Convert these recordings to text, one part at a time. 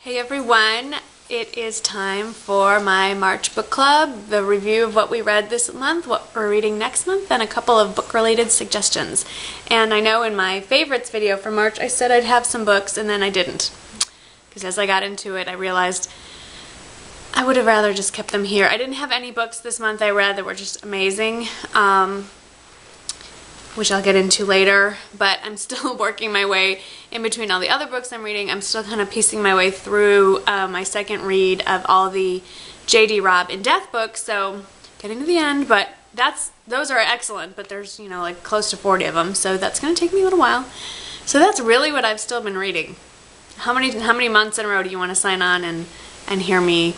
Hey everyone, it is time for my March book club, the review of what we read this month, what we're reading next month, and a couple of book-related suggestions. And I know in my favorites video for March I said I'd have some books and then I didn't. Because as I got into it I realized I would have rather just kept them here. I didn't have any books this month I read that were just amazing, which I'll get into later, but I'm still working my way in between all the other books I'm reading. I'm still kind of piecing my way through my second read of all the J.D. Robb in Death books, so getting to the end, but those are excellent, but there's, you know, like close to 40 of them, so that's going to take me a little while. So that's really what I've still been reading. How many months in a row do you want to sign on and hear me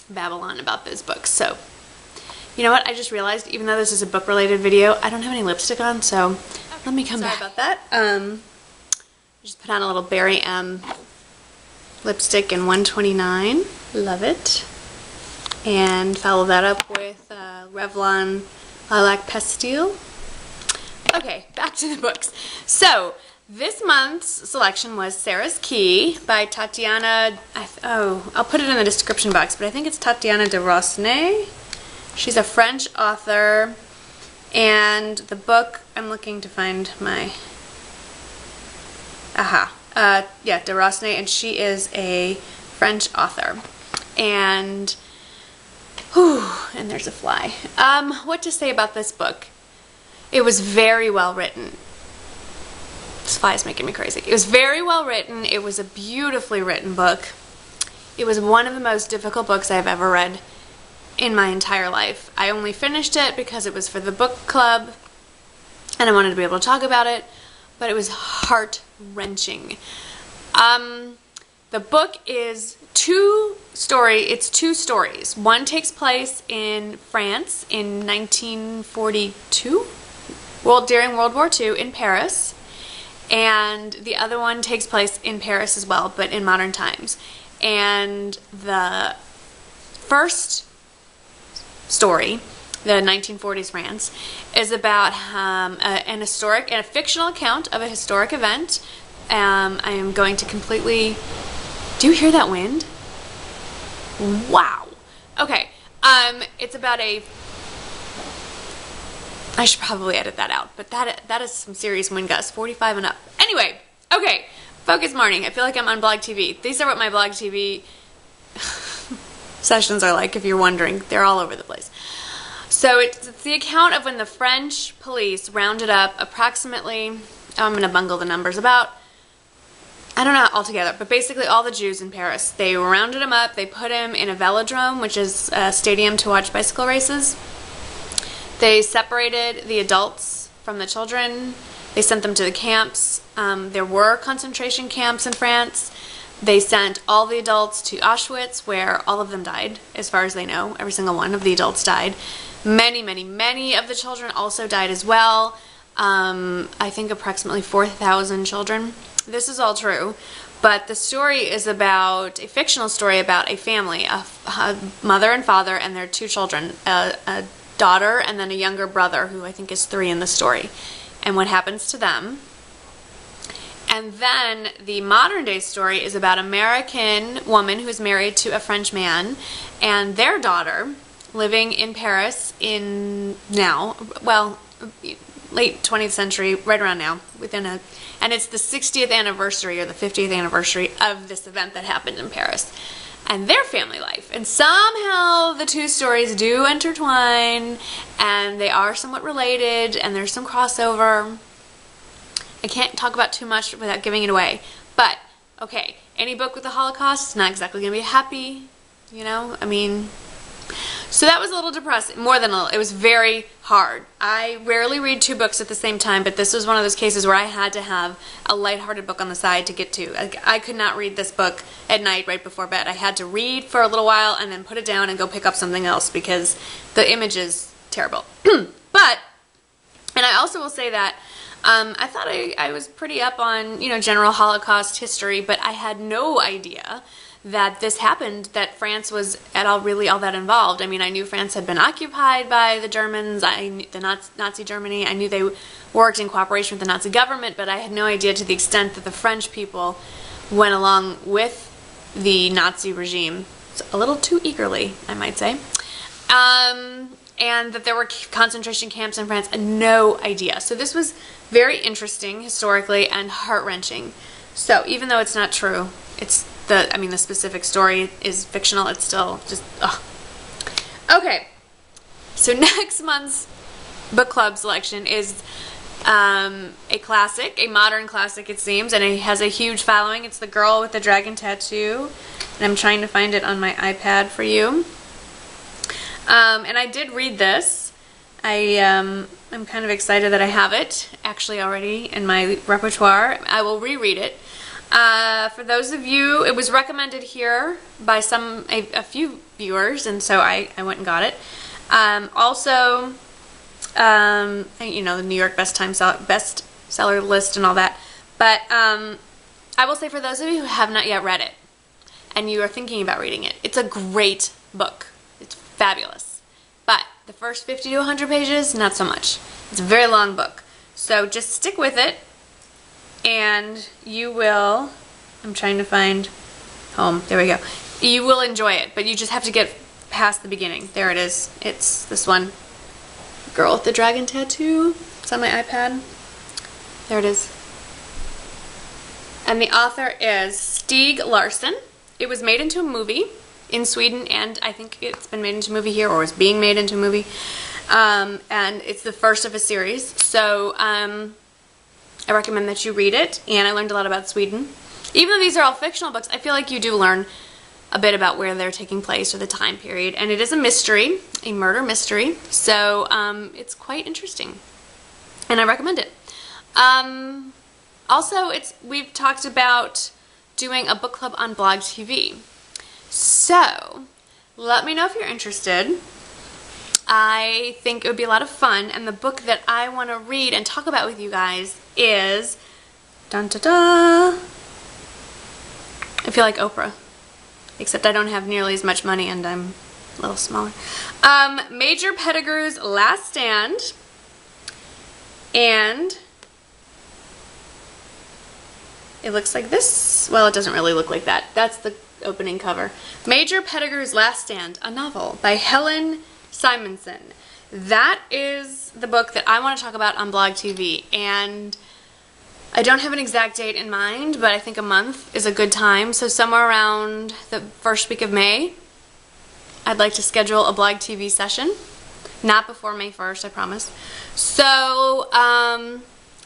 babble on about those books? So you know what, I just realized, even though this is a book-related video, I don't have any lipstick on, so let me come back. Sorry about that. Just put on a little Berry M lipstick in 129. Love it. And follow that up with Revlon Lilac Pastille. Okay, back to the books. So, this month's selection was Sarah's Key by Tatiana, I'll put it in the description box, but I think it's Tatiana de Rosnay. She's a French author, and the book, I'm looking to find my, yeah, de Rosnay, and she is a French author. And, and there's a fly. What to say about this book? It was very well written. This fly is making me crazy. It was very well written. It was a beautifully written book. It was one of the most difficult books I've ever read in my entire life. I only finished it because it was for the book club and I wanted to be able to talk about it, but it was heart-wrenching. The book is two stories. One takes place in France in 1942, during World War II in Paris, and the other one takes place in Paris as well, but in modern times. And the first story, the 1940s France, is about a fictional account of a historic event. I am going to completely... Do you hear that wind? Wow. Okay. It's about a... I should probably edit that out, but that is some serious wind gusts, 45 and up. Anyway, okay. Focus Morning. I feel like I'm on BlogTV. These are what my BlogTV sessions are like, if you're wondering. They're all over the place. So it's the account of when the French police rounded up approximately, I'm going to bungle the numbers, about, I don't know altogether, but basically all the Jews in Paris. They rounded them up, they put them in a velodrome, which is a stadium to watch bicycle races. They separated the adults from the children. They sent them to the camps. There were concentration camps in France. They sent all the adults to Auschwitz, where all of them died, as far as they know. Every single one of the adults died. Many, many, many of the children also died as well. I think approximately 4,000 children. This is all true. But the story is about, a fictional story about a family, a mother and father and their two children, a daughter and then a younger brother, who I think is 3 in the story, and what happens to them. And then the modern day story is about an American woman who's married to a French man and their daughter living in Paris in now, well, late 20th century, right around now, and it's the 60th anniversary or the 50th anniversary of this event that happened in Paris and their family life. And somehow the two stories do intertwine and they are somewhat related and there's some crossover. I can't talk about too much without giving it away. But, okay, any book with the Holocaust is not exactly going to be happy, you know? I mean, so that was a little depressing. More than a little. It was very hard. I rarely read 2 books at the same time, but this was one of those cases where I had to have a lighthearted book on the side to get to. I could not read this book at night right before bed. I had to read for a little while and then put it down and go pick up something else because the image is terrible. But, and I also will say that I thought I was pretty up on, you know, general Holocaust history, but I had no idea that this happened, that France was really all that involved. I mean, I knew France had been occupied by the Germans, the Nazi Germany. I knew they worked in cooperation with the Nazi government, but I had no idea to the extent that the French people went along with the Nazi regime a little too eagerly, I might say. And that there were concentration camps in France, no idea. So this was very interesting historically and heart-wrenching. So even though it's not true, the specific story is fictional, it's still just, ugh. Okay, so next month's book club selection is a classic, a modern classic it seems, and it has a huge following. It's The Girl with the Dragon Tattoo, and I'm trying to find it on my iPad for you. And I did read this. I'm kind of excited that I have it actually already in my repertoire. I will reread it. For those of you, it was recommended here by a few viewers, and so I went and got it. Also, you know, the New York bestseller list and all that. But I will say, for those of you who have not yet read it and you are thinking about reading it, it's a great book. It's fabulous. But the first 50 to 100 pages, not so much. It's a very long book. So just stick with it and you will, I'm trying to find home, there we go. You will enjoy it, but you just have to get past the beginning. There it is. It's this one. Girl with the Dragon Tattoo. It's on my iPad. There it is. And the author is Steig Larsson. It was made into a movie in Sweden, and I think it's been made into a movie here, or is being made into a movie. And it's the first of a series. So I recommend that you read it, and I learned a lot about Sweden. Even though these are all fictional books, I feel like you do learn a bit about where they're taking place or the time period. And it is a mystery, a murder mystery, so it's quite interesting. And I recommend it. Also, we've talked about doing a book club on BlogTV. So, let me know if you're interested. I think it would be a lot of fun, and the book that I want to read and talk about with you guys is, dun-da-da, I feel like Oprah, except I don't have nearly as much money and I'm a little smaller. Major Pettigrew's Last Stand, and it looks like this. Well, it doesn't really look like that. That's the opening cover. Major Pettigrew's Last Stand, a novel by Helen Simonson. That is the book that I want to talk about on BlogTV, and I don't have an exact date in mind, but I think a month is a good time. So somewhere around the first week of May, I'd like to schedule a BlogTV session. Not before May 1st, I promise. So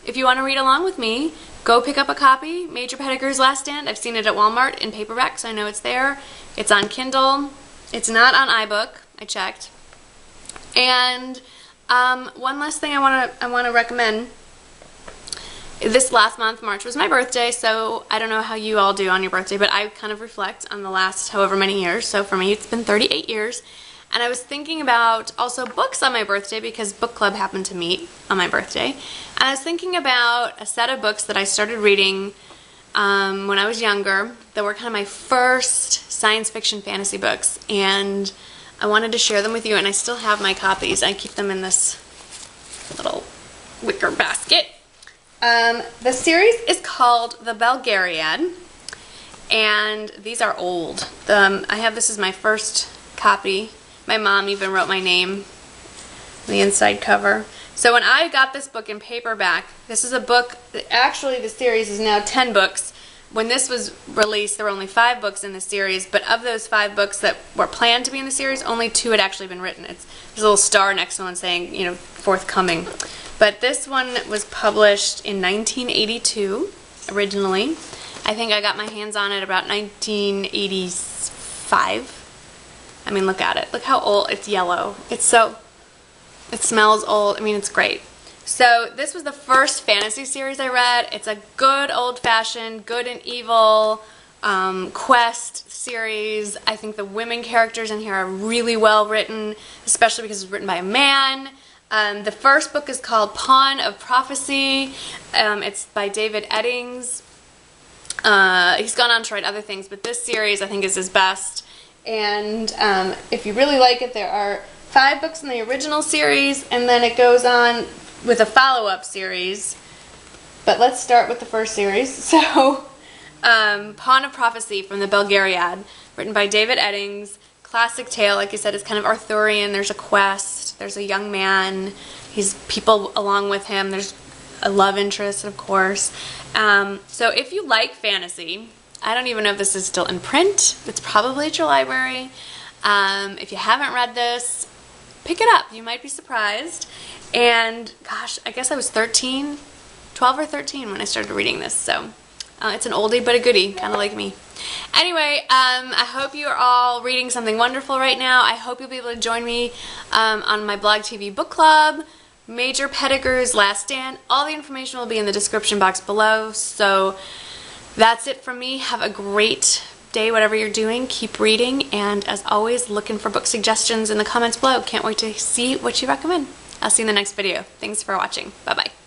if you want to read along with me, go pick up a copy, Major Pettigrew's Last Stand. I've seen it at Walmart in paperback, so I know it's there. It's on Kindle. It's not on iBook. I checked. And one last thing I want to recommend. This last month, March, was my birthday, so I don't know how you all do on your birthday, but I kind of reflect on the last however many years. So for me, it's been 38 years. And I was thinking about also books on my birthday, because book club happened to meet on my birthday. And I was thinking about a set of books that I started reading when I was younger that were kind of my first science fiction fantasy books. And I wanted to share them with you, and I still have my copies. I keep them in this little wicker basket. The series is called The Belgariad, and these are old. I have this as my first copy. My mom even wrote my name on the inside cover. So when I got this book in paperback, this is a book that actually the series is now 10 books. When this was released, there were only 5 books in the series, but of those 5 books that were planned to be in the series, only 2 had actually been written. There's a little star next to one saying, you know, forthcoming. But this one was published in 1982, originally. I think I got my hands on it about 1985. I mean, look at it. Look how old. It's yellow. It smells old. I mean, it's great. So this was the first fantasy series I read. It's a good old-fashioned, good and evil quest series. I think the women characters in here are really well written, especially because it's written by a man. The first book is called Pawn of Prophecy. It's by David Eddings. He's gone on to write other things, but this series I think is his best. And if you really like it, there are 5 books in the original series, and then it goes on with a follow-up series. But let's start with the first series. So Pawn of Prophecy from the Belgariad, written by David Eddings. Classic tale, like I said, it's kind of Arthurian. There's a quest. There's a young man. He's people along with him. There's a love interest, of course. So if you like fantasy, I don't even know if this is still in print. It's probably at your library. If you haven't read this, pick it up. You might be surprised. And gosh, I guess I was 12 or 13 when I started reading this. So it's an oldie but a goodie, kind of like me. Anyway, I hope you are all reading something wonderful right now. I hope you'll be able to join me on my BlogTV book club, Major Pettigrew's Last Stand. All the information will be in the description box below. So that's it from me. Have a great day, whatever you're doing. Keep reading, and as always, looking for book suggestions in the comments below. Can't wait to see what you recommend. I'll see you in the next video. Thanks for watching. Bye-bye.